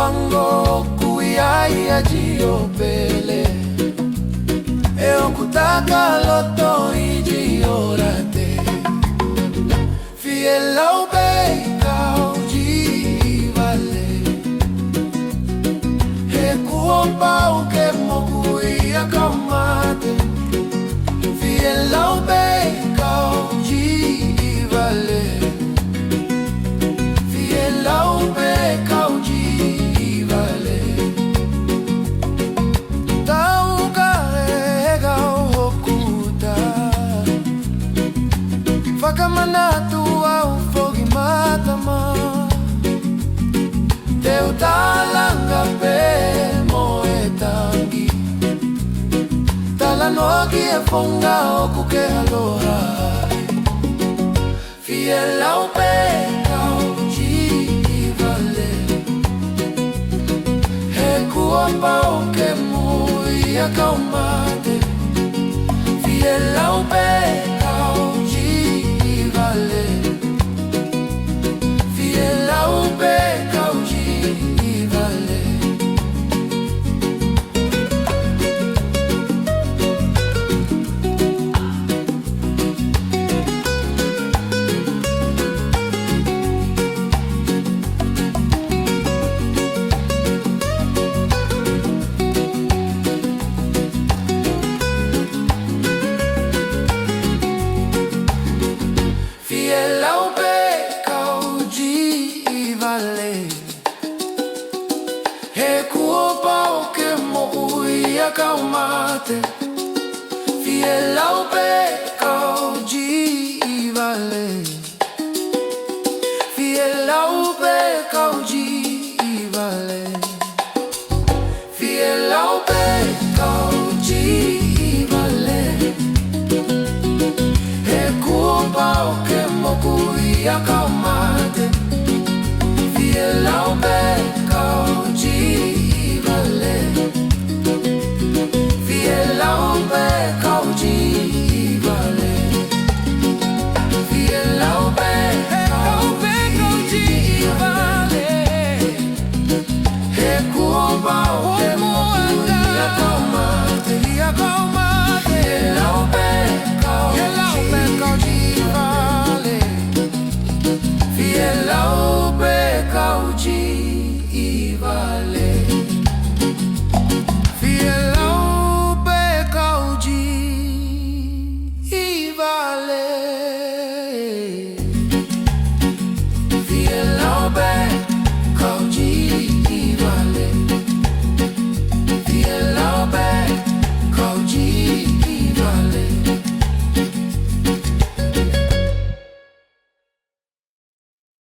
pango kuiaia jiopele eu kutaka loto ijiorate Fielau bei kau jivale He kuomba uke mokuia kaumate Fielau bei kau jivale Fielau bei kau jivale Tau karega hokuta Whakamanatu au fogi matama Teu talanga pe moe tangi Talanoa ki e fonga oku ke aloha Fielau pe kau jivale He kuomba o ke mui a kaumate Fielau pe kau jivale Fielau pe kau jivale Fielau pe kau jivale He kuopa o ke mo'ui a kaumate Fielau pe kau jivale Fielau pe kau jivale Fielau pe kau jivale He kuopa o ke mo'ui a kaumate